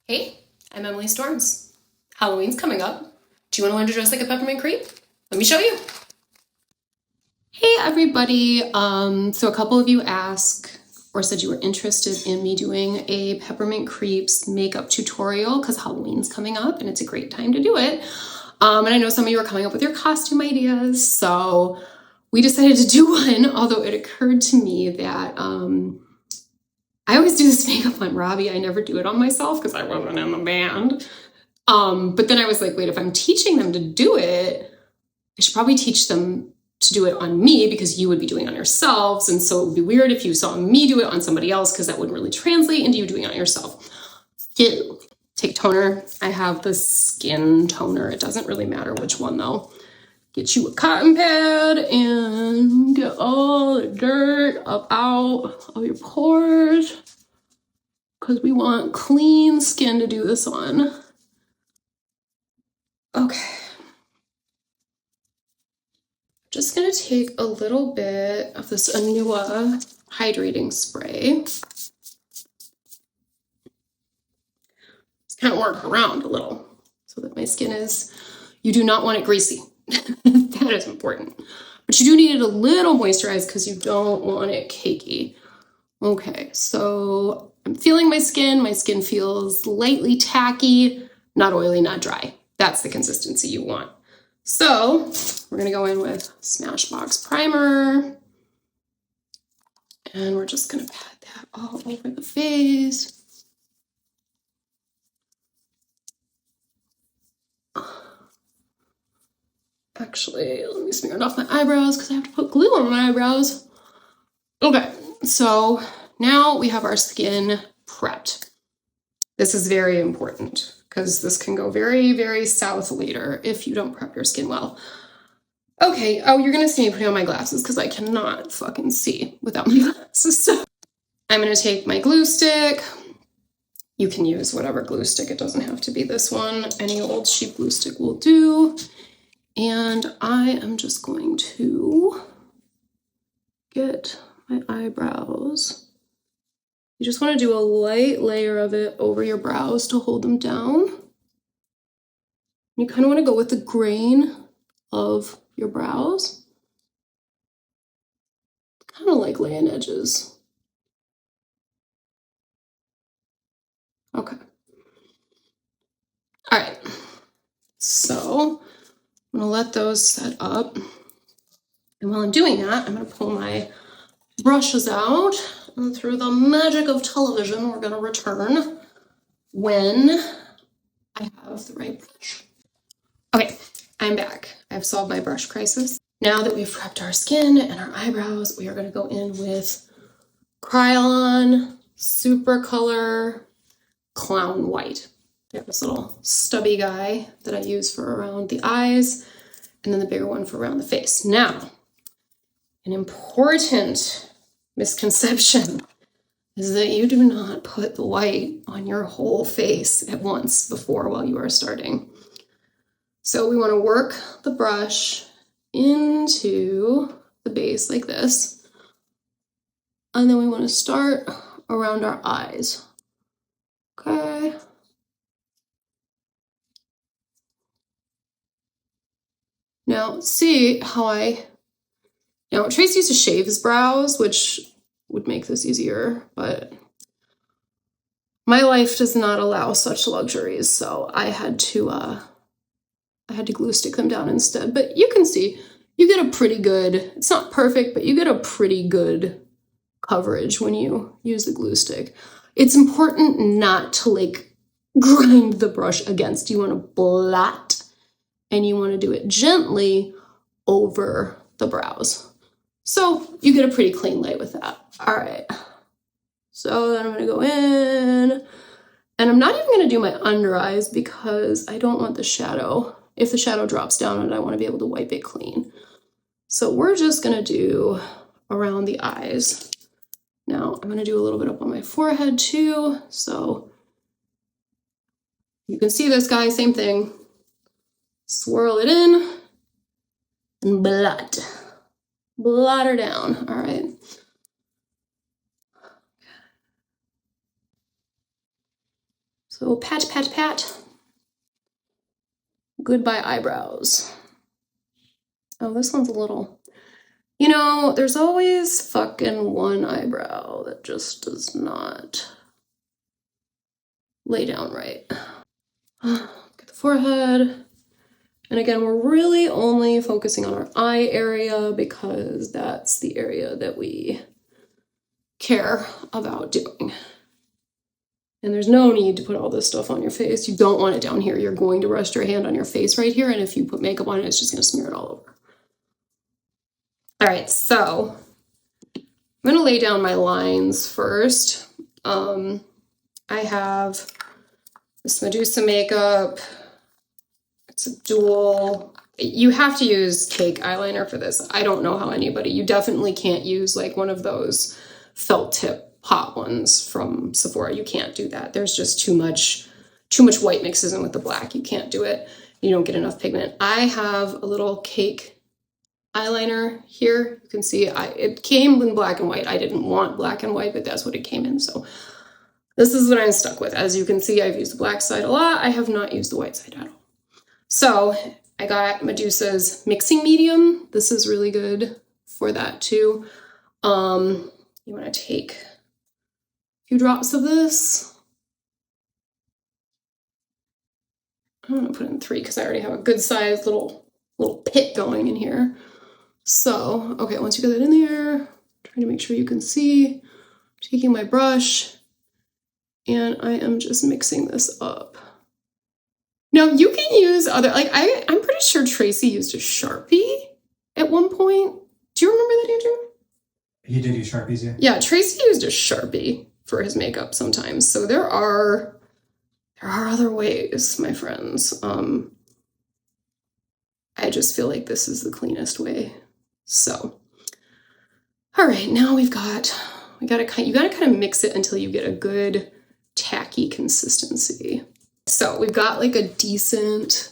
Hey, I'm Emily Storms. Halloween's coming up. Do you want to learn to dress like a peppermint creep? Let me show you. Hey everybody. So a couple of you asked or said you were interested in me doing a Peppermint Creeps makeup tutorial because Halloween's coming up and it's a great time to do it. And I know some of you are coming up with your costume ideas, so we decided to do one, although it occurred to me that I always do this makeup on Robbie. I never do it on myself because I wasn't in the band. But then I was like, wait, if I'm teaching them to do it, I should probably teach them to do it on me because you would be doing it on yourselves. And so it would be weird if you saw me do it on somebody else because that wouldn't really translate into you doing it on yourself. Ew. Take toner. I have the skin toner. It doesn't really matter which one though. Get you a cotton pad and get all the dirt up out of your pores because we want clean skin to do this on. Okay. Just gonna take a little bit of this Anua hydrating spray. Just kind of work around a little so that my skin is, you do not want it greasy. That is important. But you do need it a little moisturized because you don't want it cakey. Okay, so I'm feeling my skin. My skin feels lightly tacky, not oily, not dry. That's the consistency you want. So we're gonna go in with Smashbox Primer. And we're just gonna pat that all over the face. Actually, let me smear it off my eyebrows because I have to put glue on my eyebrows. Okay, so now we have our skin prepped. This is very important because this can go very, very south later if you don't prep your skin well. Okay, oh, you're gonna see me putting on my glasses because I cannot fucking see without my glasses. So I'm gonna take my glue stick. You can use whatever glue stick. It doesn't have to be this one. Any old cheap glue stick will do. And I am just going to get my eyebrows. You just want to do a light layer of it over your brows to hold them down. You kind of want to go with the grain of your brows. Kind of like laying edges. Okay. All right. So I'm gonna let those set up. And while I'm doing that, I'm gonna pull my brushes out. And through the magic of television, we're gonna return when I have the right brush. Okay, I'm back. I've solved my brush crisis. Now that we've prepped our skin and our eyebrows, we are gonna go in with Krylon Super Color Clown White. I have this little stubby guy that I use for around the eyes, and then the bigger one for around the face. Now, an important misconception is that you do not put the white on your whole face at once while you are starting. So we want to work the brush into the base like this, and then we want to start around our eyes. Okay. Now, see how now Trace used to shave his brows, which would make this easier, but my life does not allow such luxuries, so I had to glue stick them down instead. But you can see, you get a pretty good, it's not perfect, but you get a pretty good coverage when you use the glue stick. It's important not to like grind the brush against. You want to blot, and you want to do it gently over the brows. So you get a pretty clean lay with that. All right. So then I'm going to go in, and I'm not even going to do my under eyes because I don't want the shadow. If the shadow drops down on it, I want to be able to wipe it clean. So we're just going to do around the eyes. Now I'm going to do a little bit up on my forehead too. So you can see this guy, same thing. Swirl it in and blot her down. All right. So pat, pat, pat. Goodbye eyebrows. Oh, this one's a little, you know, there's always fucking one eyebrow that just does not lay down right. Get the forehead. And again, we're really only focusing on our eye area because that's the area that we care about doing. And there's no need to put all this stuff on your face. You don't want it down here. You're going to rest your hand on your face right here, and if you put makeup on it, it's just going to smear it all over. All right, so I'm going to lay down my lines first. I have this Medusa makeup. It's a dual. You have to use cake eyeliner for this. I don't know how anybody, you definitely can't use like one of those felt tip hot ones from Sephora. You can't do that. There's just too much white mixes in with the black. You can't do it. You don't get enough pigment. I have a little cake eyeliner here. You can see it came in black and white. I didn't want black and white, but that's what it came in. So this is what I'm stuck with. As you can see, I've used the black side a lot. I have not used the white side at all. So I got Medusa's mixing medium. This is really good for that too. You want to take a few drops of this. I'm gonna put in 3 because I already have a good sized little pit going in here. So, okay, once you get that in there, trying to make sure you can see, taking my brush, and I am just mixing this up. Now you can use other, like I'm pretty sure Tracy used a Sharpie at one point. Do you remember that, Andrew? He did use Sharpies, yeah. Yeah, Tracy used a Sharpie for his makeup sometimes. So there are other ways, my friends. I just feel like this is the cleanest way. So, all right, now you gotta kind of mix it until you get a good tacky consistency. So we've got like a decent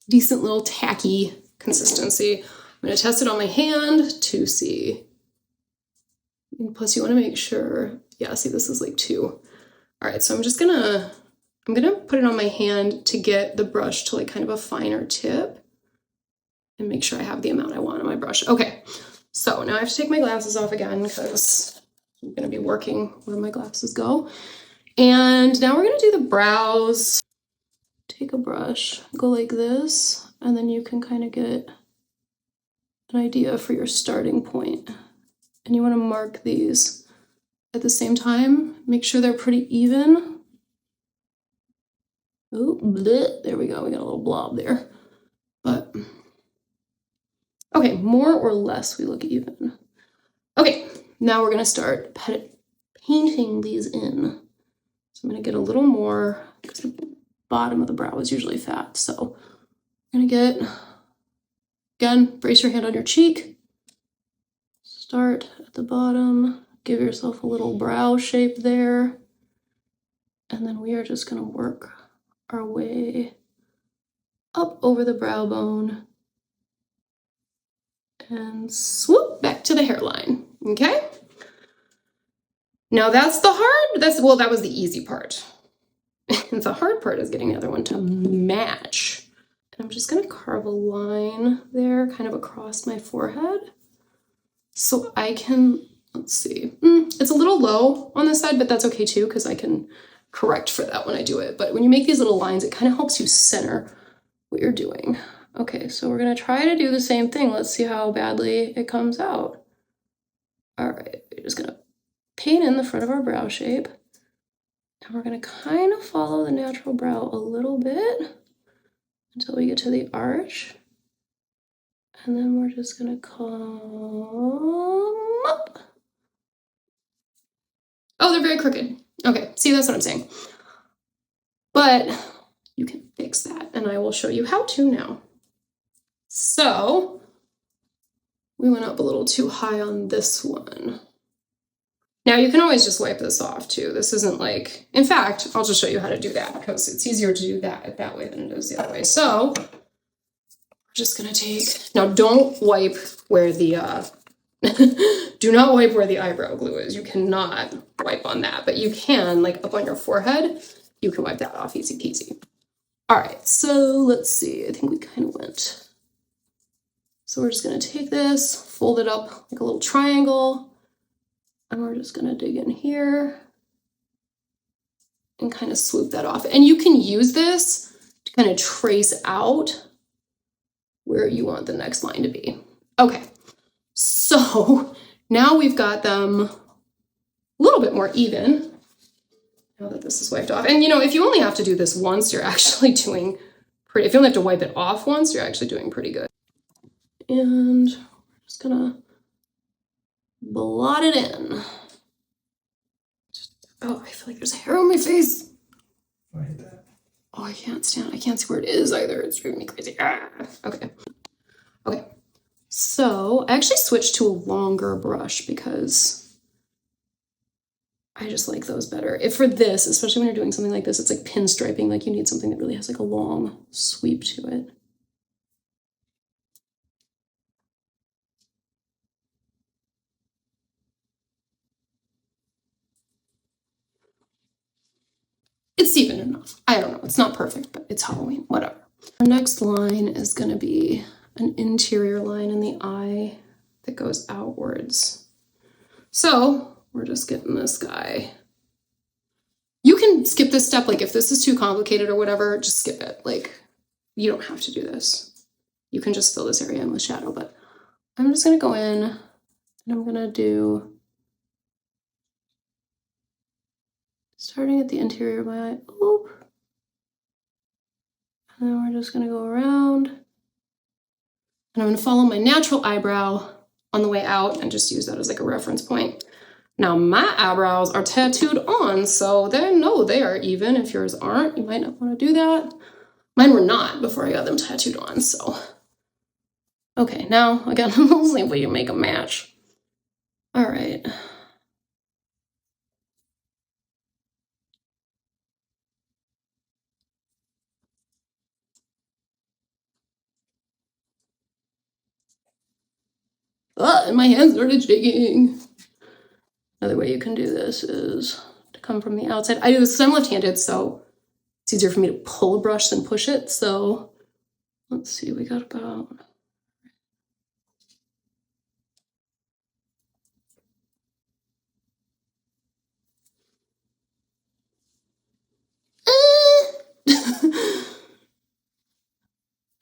little tacky consistency. I'm gonna test it on my hand to see. And plus you wanna make sure, yeah, see this is like 2. All right, so I'm gonna put it on my hand to get the brush to like kind of a finer tip and make sure I have the amount I want on my brush. Okay, so now I have to take my glasses off again because I'm gonna be working where my glasses go. And now we're gonna do the brows. Take a brush, go like this, and then you can kind of get an idea for your starting point. And you wanna mark these at the same time. Make sure they're pretty even. Oh, bleh, there we go, we got a little blob there. But, okay, more or less we look even. Okay, now we're gonna start painting these in. So I'm gonna get a little more, because the bottom of the brow is usually fat. So I'm gonna get, again, brace your hand on your cheek. Start at the bottom, give yourself a little brow shape there. And then we are just gonna work our way up over the brow bone and swoop back to the hairline, okay? Now that's the hard, that was the easy part. The hard part is getting the other one to match. And I'm just gonna carve a line there kind of across my forehead. So I can, let's see, it's a little low on this side, but that's okay too, because I can correct for that when I do it. But when you make these little lines, it kind of helps you center what you're doing. Okay, so we're gonna try to do the same thing. Let's see how badly it comes out. All right, we're just gonna paint in the front of our brow shape. And we're gonna kind of follow the natural brow a little bit until we get to the arch. And then we're just gonna come up. Oh, they're very crooked. Okay, see, that's what I'm saying. But you can fix that, and I will show you how to now. So we went up a little too high on this one. Now you can always just wipe this off too. This isn't like, in fact, I'll just show you how to do that because it's easier to do that way than it is the other way. So we're just gonna take, now don't wipe where the Do not wipe where the eyebrow glue is. You cannot wipe on that, but you can, like up on your forehead, you can wipe that off easy peasy. All right, so let's see. I think we kind of went. So we're just gonna take this, fold it up like a little triangle, and we're just gonna dig in here and kind of swoop that off. And you can use this to kind of trace out where you want the next line to be. Okay, so now we've got them a little bit more even now that this is wiped off. And you know, if you only have to do this once, you're actually doing pretty, if you only have to wipe it off once, you're actually doing pretty good. And we're just gonna blot it in. Oh, I feel like there's hair on my face. I hate that. Oh, I can't see where it is either. It's driving me crazy. Ah, okay. Okay. So I actually switched to a longer brush because I just like those better. If for this, especially when you're doing something like this, it's like pinstriping, like you need something that really has like a long sweep to it. It's even enough. I don't know. It's not perfect, but it's Halloween. Whatever. Our next line is going to be an interior line in the eye that goes outwards. So we're just getting this guy. You can skip this step. Like if this is too complicated or whatever, just skip it. Like you don't have to do this. You can just fill this area in with shadow, but I'm just going to go in and I'm going to do, starting at the interior of my eye, oop. And then we're just going to go around. And I'm going to follow my natural eyebrow on the way out and just use that as like a reference point. Now my eyebrows are tattooed on, so they are even. If yours aren't, you might not want to do that. Mine were not before I got them tattooed on, so. Okay, now again, let's see if we can make a match. All right. And my hands started shaking. Another way you can do this is to come from the outside. I do this because I'm left-handed, so it's easier for me to pull a brush than push it. So let's see, we got about.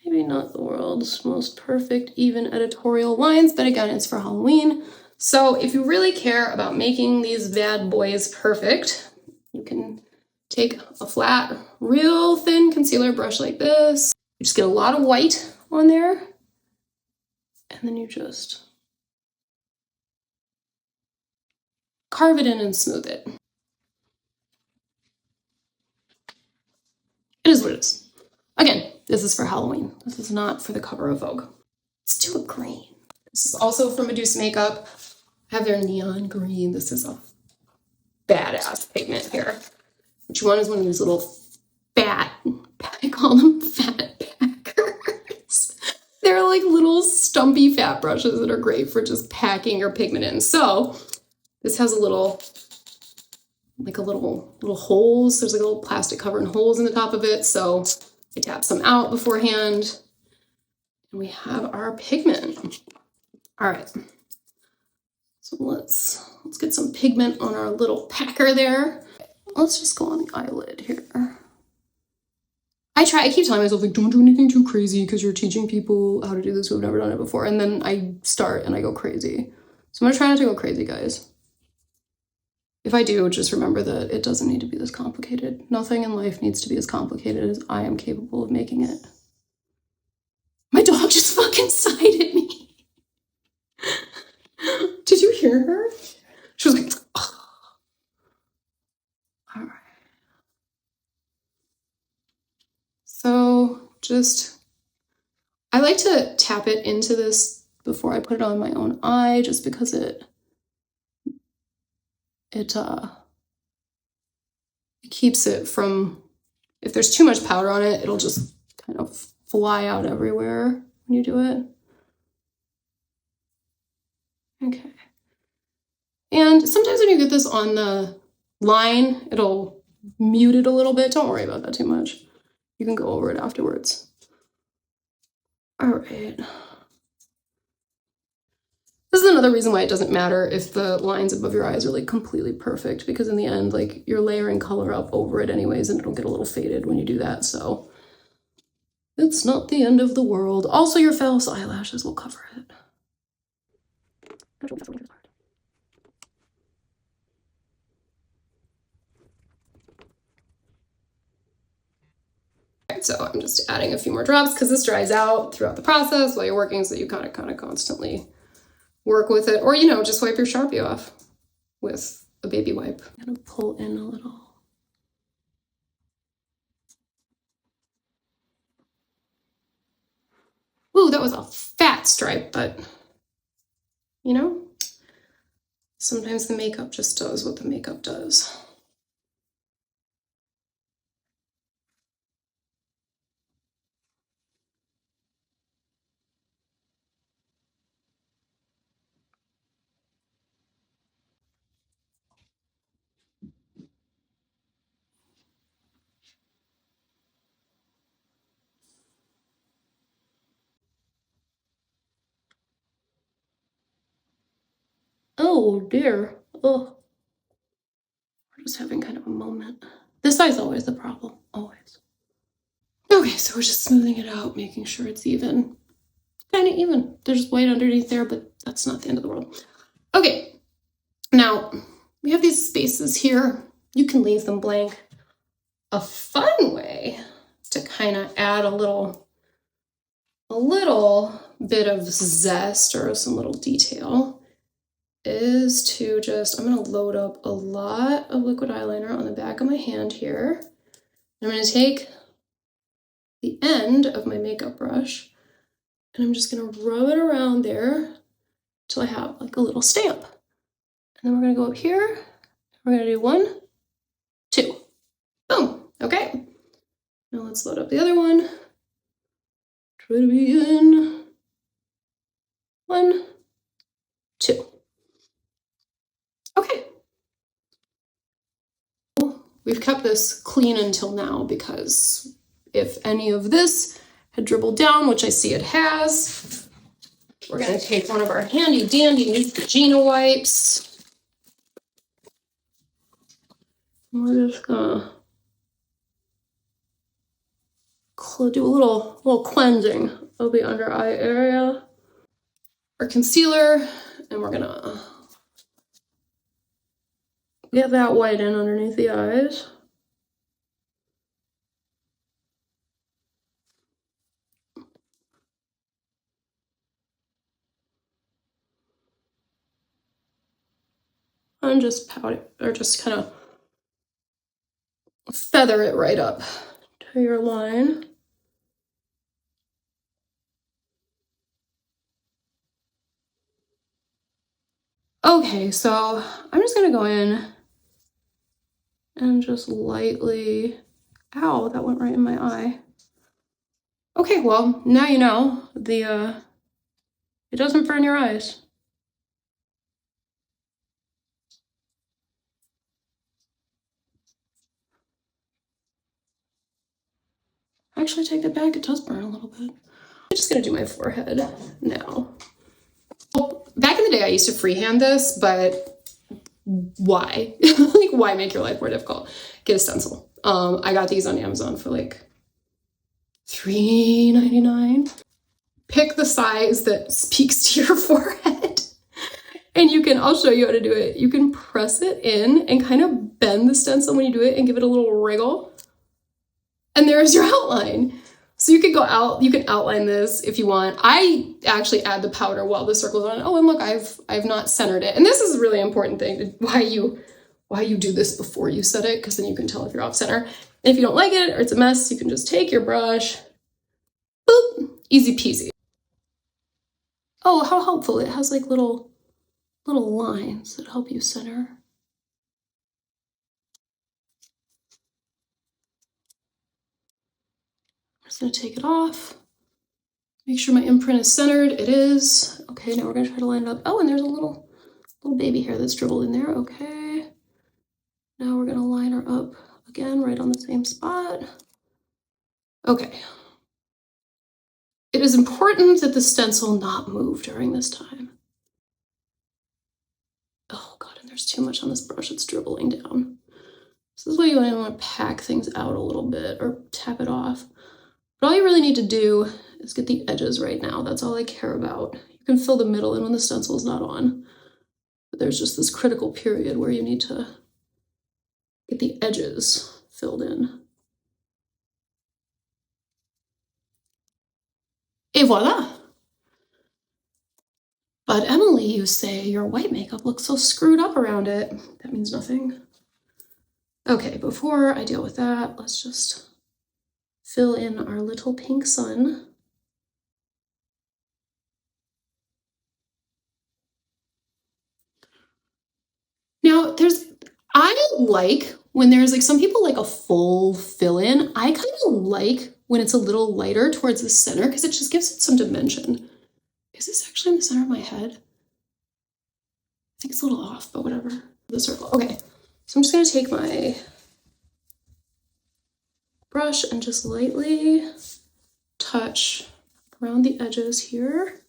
Maybe not the world's most perfect, even editorial lines, but again, it's for Halloween. So if you really care about making these bad boys perfect, you can take a flat, real thin concealer brush like this. You just get a lot of white on there, and then you just carve it in and smooth it. It is what it is. Again, this is for Halloween. This is not for the cover of Vogue. Let's do a green. This is also from Medusa Makeup. I have their neon green. This is a badass pigment here. What you want is one of these little fat, I call them fat packers. They're like little stumpy fat brushes that are great for just packing your pigment in. So this has a little holes. There's like a little plastic cover and holes in the top of it. So I tap some out beforehand. And we have our pigment. All right. So let's get some pigment on our little packer there. Let's just go on the eyelid here. I keep telling myself, like, don't do anything too crazy because you're teaching people how to do this who have never done it before. And then I start and I go crazy. So I'm gonna try not to go crazy, guys. If I do, just remember that it doesn't need to be this complicated. Nothing in life needs to be as complicated as I am capable of making it. My dog just fucking sighed at me. Did you hear her? She was like, oh. All right. So I like to tap it into this before I put it on my own eye, just because it keeps it from, if there's too much powder on it, it'll just kind of fly out everywhere when you do it. Okay. And sometimes when you get this on the line, it'll mute it a little bit. Don't worry about that too much. You can go over it afterwards. All right. This is another reason why it doesn't matter if the lines above your eyes are like completely perfect, because in the end, like you're layering color up over it anyways, and it'll get a little faded when you do that. So it's not the end of the world. Also, your false eyelashes will cover it. Right, so I'm just adding a few more drops because this dries out throughout the process while you're working, so you kind of constantly work with it, or just wipe your Sharpie off with a baby wipe. I'm gonna pull in a little. Ooh, that was a fat stripe, but sometimes the makeup just does what the makeup does. Oh dear. Oh, we're just having kind of a moment. This eye's always the problem, always. Okay, so we're just smoothing it out, making sure it's even. Kind of even. There's white underneath there, but that's not the end of the world. Okay, now we have these spaces here. You can leave them blank. A fun way to kind of add a little bit of zest or some little detail is to I'm going to load up a lot of liquid eyeliner on the back of my hand here. I'm going to take the end of my makeup brush and I'm just going to rub it around there till I have like a little stamp. And then we're going to go up here. We're going to do 1, 2. Boom. Okay. Now let's load up the other one. Try to begin. 1, 2. Okay. We've kept this clean until now because if any of this had dribbled down, which I see it has, we're going to take one of our handy dandy Neutrogena wipes. And we're just going to do a little cleansing of the under eye area. Our concealer, and we're going to get that white in underneath the eyes. And just pout it, or just kind of feather it right up to your line. Okay, so I'm just gonna go in and just lightly, ow, that went right in my eye. Okay, well, now you know it doesn't burn your eyes. Actually, take that back, it does burn a little bit. I'm just gonna do my forehead now. Well, back in the day, I used to freehand this, but why? Like, why make your life more difficult? Get a stencil. I got these on Amazon for like $3.99. Pick the size that speaks to your forehead. And I'll show you how to do it. You can press it in and kind of bend the stencil when you do it and give it a little wriggle. And there's your outline. So you could go out, you can outline this if you want. I actually add the powder while the circle's on. Oh, and look, I've not centered it. And this is a really important thing, why you do this before you set it, because then you can tell if you're off center. And if you don't like it or it's a mess, you can just take your brush, boop, easy peasy. Oh, how helpful. It has like little lines that help you center. I'm just gonna take it off. Make sure my imprint is centered. It is. Okay, now we're gonna try to line it up. Oh, and there's a little baby hair that's dribbled in there. Okay. Now we're gonna line her up again, right on the same spot. Okay. It is important that the stencil not move during this time. Oh God, and there's too much on this brush. It's dribbling down. This is why you want to pack things out a little bit or tap it off. But all you really need to do is get the edges right now. That's all I care about. You can fill the middle in when the stencil is not on. But there's just this critical period where you need to get the edges filled in. Et voila! But Emily, you say your white makeup looks so screwed up around it. That means nothing. Okay, before I deal with that, let's just fill in our little pink sun. Now, I like when there's like, some people like a full fill in. I kind of like when it's a little lighter towards the center because it just gives it some dimension. Is this actually in the center of my head? I think it's a little off, but whatever. The circle. Okay, so I'm just gonna take my brush and just lightly touch around the edges here.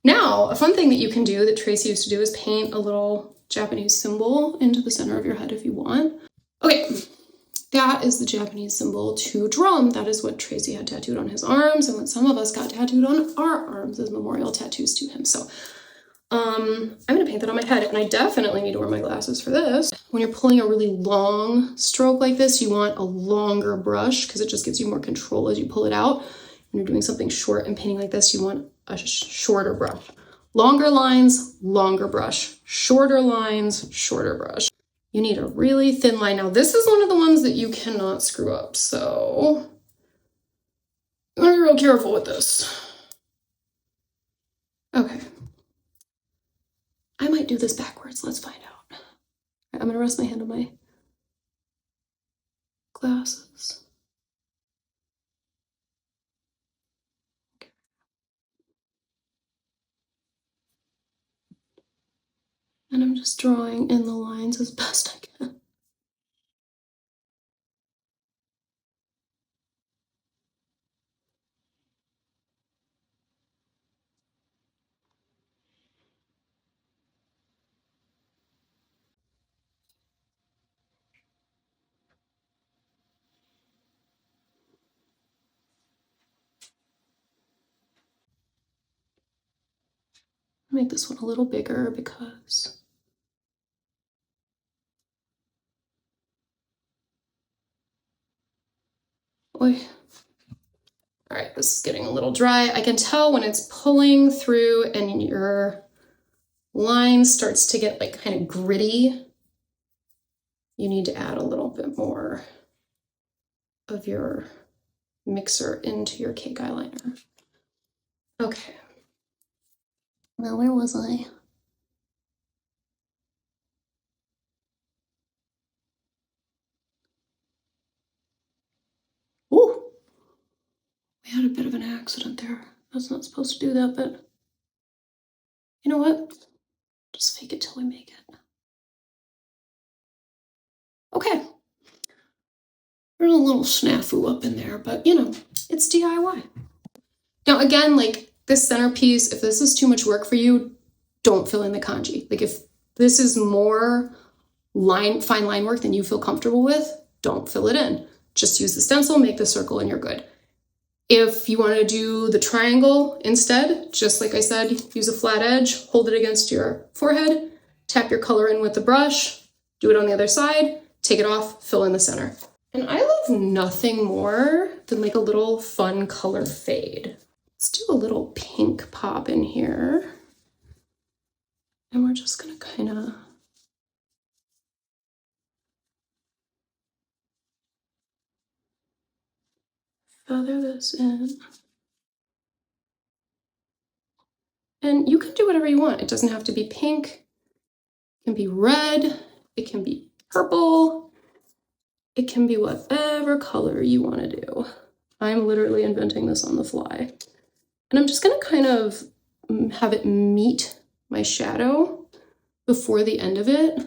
Now, a fun thing that you can do that Tracy used to do is paint a little Japanese symbol into the center of your head if you want. Okay, that is the Japanese symbol to drum. That is what Tracy had tattooed on his arms and what some of us got tattooed on our arms as memorial tattoos to him. So I'm gonna paint that on my head, and I definitely need to wear my glasses for this. When you're pulling a really long stroke like this, you want a longer brush because it just gives you more control as you pull it out. When you're doing something short and painting like this, you want a shorter brush. Longer lines, longer brush. Shorter lines, shorter brush. You need a really thin line. Now, this is one of the ones that you cannot screw up, so you want to be real careful with this. Okay. I might do this backwards. Let's find out. I'm going to rest my hand on my glasses. Okay. And I'm just drawing in the lines as best I can. Make this one a little bigger because Oy. All right, this is getting a little dry. I can tell when it's pulling through and your line starts to get like kind of gritty. You need to add a little bit more of your mixer into your cake eyeliner. Okay. Now, where was I? Ooh, we had a bit of an accident there. I was not supposed to do that, but you know what? Just fake it till we make it. Okay. There's a little snafu up in there, but you know, it's DIY. Now, again, like this centerpiece, if this is too much work for you, don't fill in the kanji. Like if this is more fine line work than you feel comfortable with, don't fill it in. Just use the stencil, make the circle, and you're good. If you want to do the triangle instead, just like I said, use a flat edge, hold it against your forehead, tap your color in with the brush, do it on the other side, take it off, fill in the center. And I love nothing more than like a little fun color fade. Let's do a little pink pop in here. And we're just gonna kind of feather this in. And you can do whatever you want. It doesn't have to be pink. It can be red. It can be purple. It can be whatever color you want to do. I'm literally inventing this on the fly. And I'm just gonna kind of have it meet my shadow before the end of it.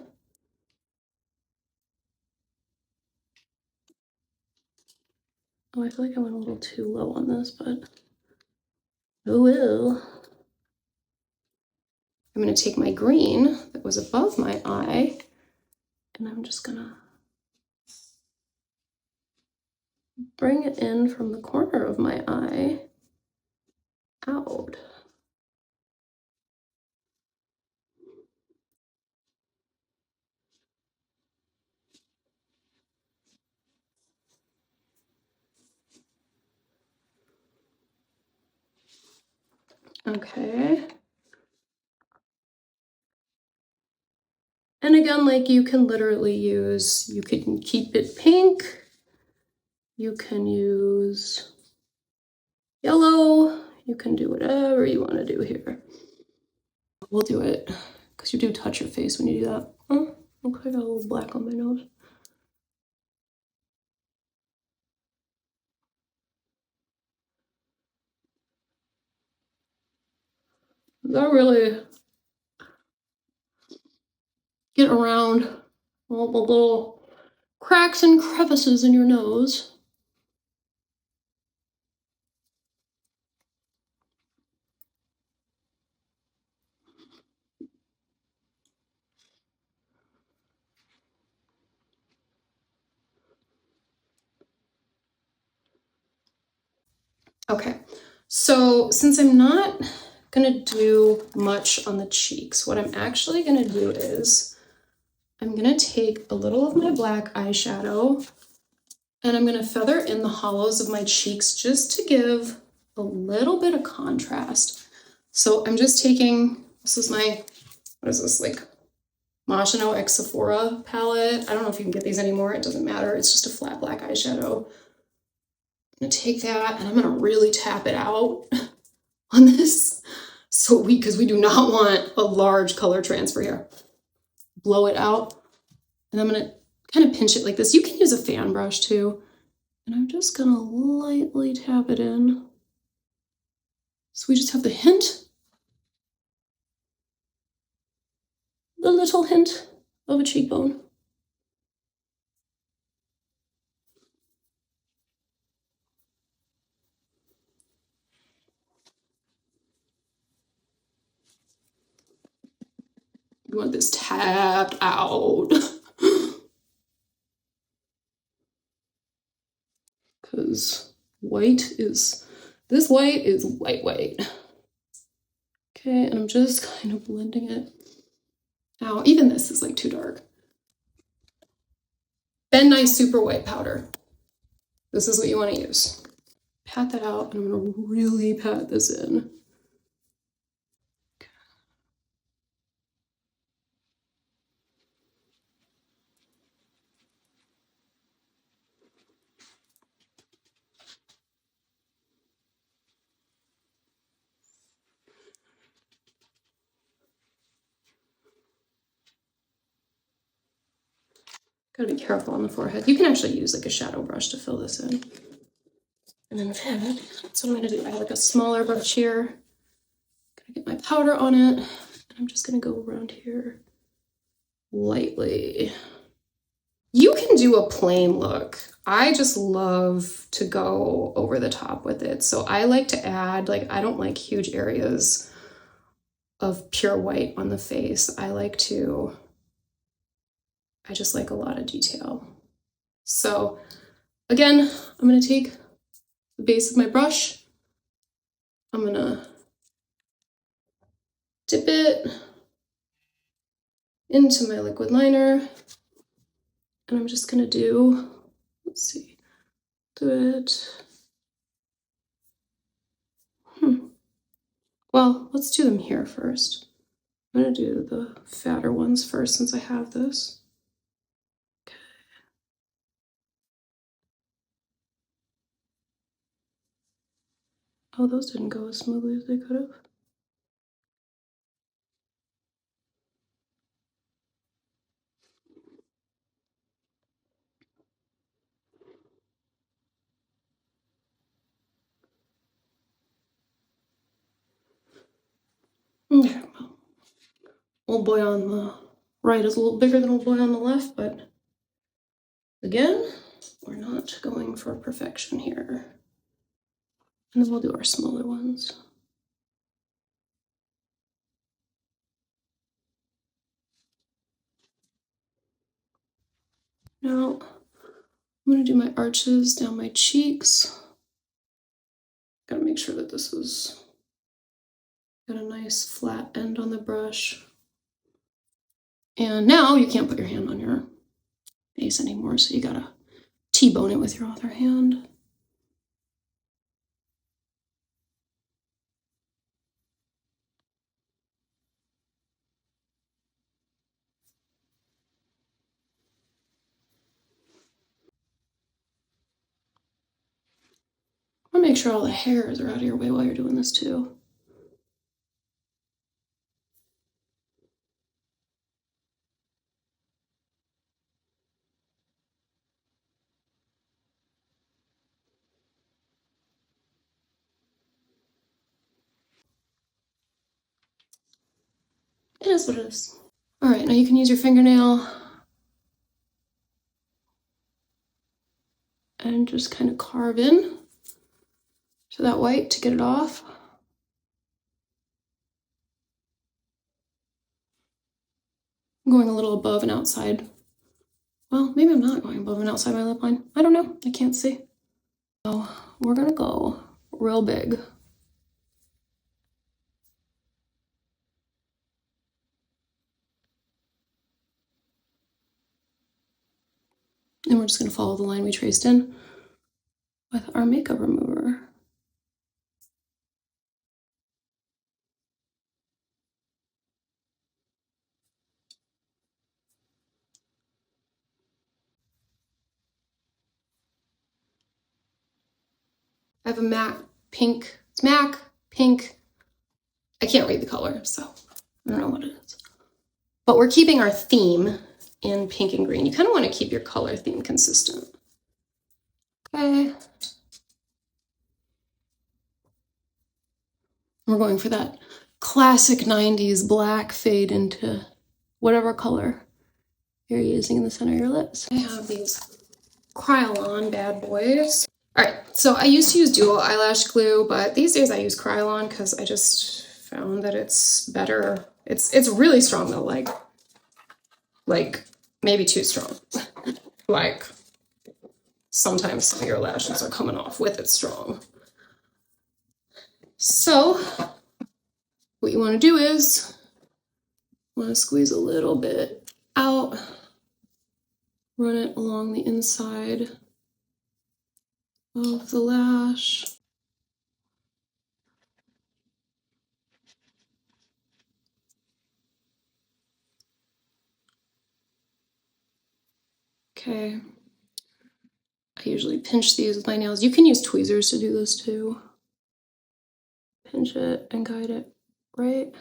Oh, I feel like I went a little too low on this, but oh well. I'm gonna take my green that was above my eye, and I'm just gonna bring it in from the corner of my eye out. Okay. And again, like you can literally use, you can keep it pink, you can use yellow, you can do whatever you want to do here. We'll do it, because you do touch your face when you do that. Oh, okay, I got a little black on my nose. That really get around all the little cracks and crevices in your nose. Okay, so since I'm not gonna do much on the cheeks, what I'm actually gonna do is I'm gonna take a little of my black eyeshadow and I'm gonna feather in the hollows of my cheeks just to give a little bit of contrast. So I'm just taking, this is my, what is this, like Moschino X Sephora palette. I don't know if you can get these anymore, it doesn't matter. It's just a flat black eyeshadow. I'm gonna take that and I'm gonna really tap it out on this. So because we do not want a large color transfer here. Blow it out. And I'm gonna kind of pinch it like this. You can use a fan brush too. And I'm just gonna lightly tap it in. So we just have the hint, the little hint of a cheekbone. We want this tapped out. Because this white is white. Okay, and I'm just kind of blending it out. Even this is like too dark. Ben Nye Super White Powder. This is what you want to use. Pat that out, and I'm going to really pat this in. Gotta be careful on the forehead. You can actually use like a shadow brush to fill this in. And then that's what I'm gonna do. I have like a smaller brush here. Gonna get my powder on it. And I'm just gonna go around here lightly. You can do a plain look. I just love to go over the top with it. So I like to add, like, I don't like huge areas of pure white on the face. I just like a lot of detail. So again, I'm gonna take the base of my brush. I'm gonna dip it into my liquid liner. And I'm just gonna do, let's see, do it. Well, let's do them here first. I'm gonna do the fatter ones first since I have this. Okay. Oh, those didn't go as smoothly as they could have. Okay, well, old boy on the right is a little bigger than old boy on the left, but again, we're not going for perfection here. And then we'll do our smaller ones. Now, I'm going to do my arches down my cheeks. Got to make sure that this is got a nice flat end on the brush. And now you can't put your hand on your face anymore, so you got to T-bone it with your other hand. I want to make sure all the hairs are out of your way while you're doing this too. It is what it is. All right, now you can use your fingernail and just kind of carve in to that white to get it off. I'm going a little above and outside. Well, maybe I'm not going above and outside my lip line. I don't know. I can't see. So we're gonna go real big. And we're just gonna follow the line we traced in with our makeup remover. I have a matte pink. It's MAC pink. I can't read the color, so I don't know what it is. But we're keeping our theme in pink and green. You kind of want to keep your color theme consistent. Okay. We're going for that classic 90s black fade into whatever color you're using in the center of your lips. I have these Kryolan bad boys. All right, so I used to use dual eyelash glue, but these days I use Kryolan because I just found that it's better. It's really strong though, like maybe too strong. Like sometimes some of your lashes are coming off with it strong. So what you want to do is want to squeeze a little bit out, run it along the inside of the lash. Okay. I usually pinch these with my nails. You can use tweezers to do this too. Pinch it and guide it right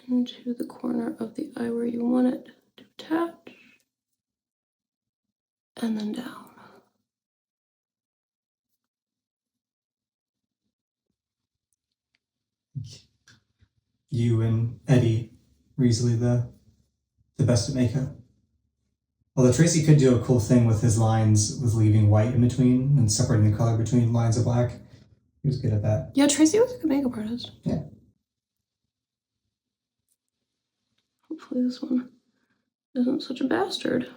into the corner of the eye where you want it to attach, and then down. You and Eddie were easily the best at makeup. Although Tracy could do a cool thing with his lines with leaving white in between and separating the color between lines of black. He was good at that. Yeah, Tracy was a good makeup artist. Yeah. Hopefully this one isn't such a bastard.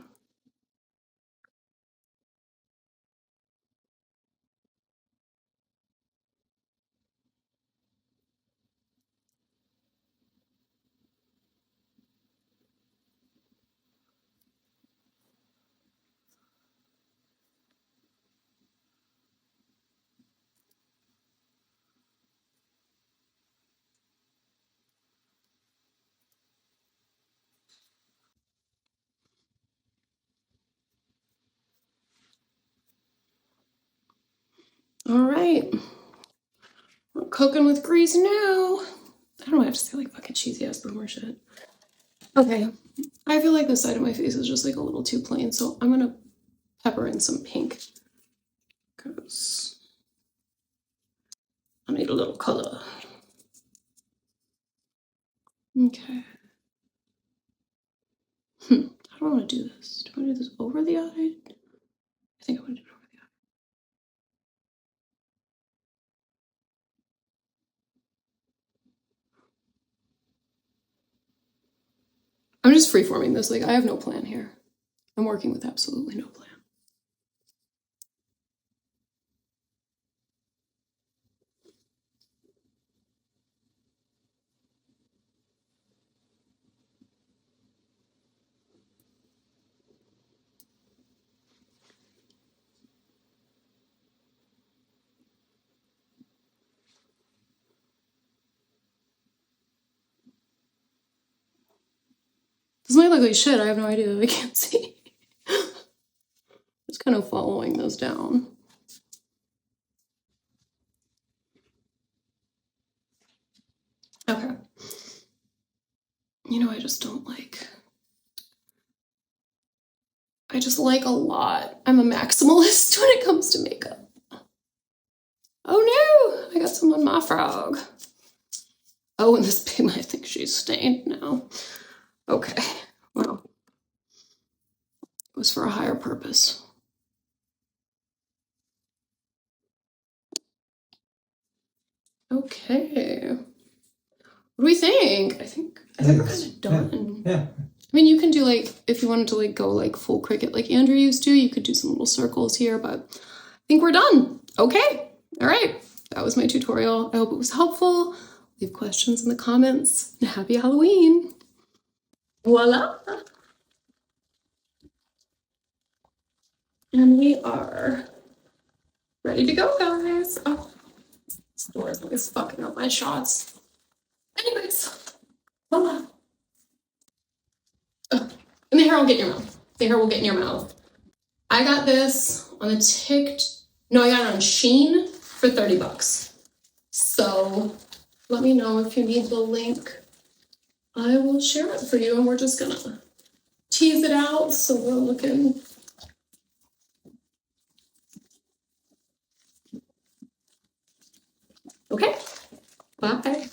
All right. We're cooking with grease now. I don't know why I have to say like fucking cheesy ass boomer shit. Okay. I feel like this side of my face is just like a little too plain, so I'm gonna pepper in some pink because I need a little color. Okay. I don't want to do this. Do I want to do this over the eye? I think I want to do it over the eye. I'm just freeforming this. Like, I have no plan here. I'm working with absolutely no plan. This might look like shit. I have no idea. I can't see. Just kind of following this down. Okay. You know, I just don't like... I just like a lot. I'm a maximalist when it comes to makeup. Oh no! I got some on my frog. Oh, and this babe, I think she's stained now. Okay. Well, it was for a higher purpose. Okay. What do we think? I think we're kind of done. Yeah. I mean, you can do like, if you wanted to like go like full cricket like Andrew used to, you could do some little circles here, but I think we're done. Okay. All right. That was my tutorial. I hope it was helpful. Leave questions in the comments. And happy Halloween. Voila. And we are ready to go, guys. Oh, this door is fucking up my shots. Anyways, voila. Oh, and the hair will get in your mouth. The hair will get in your mouth. I got this on I got it on Shein for 30 bucks. So let me know if you need the link. I will share it for you, and we're just gonna tease it out so we're looking. Okay, bye.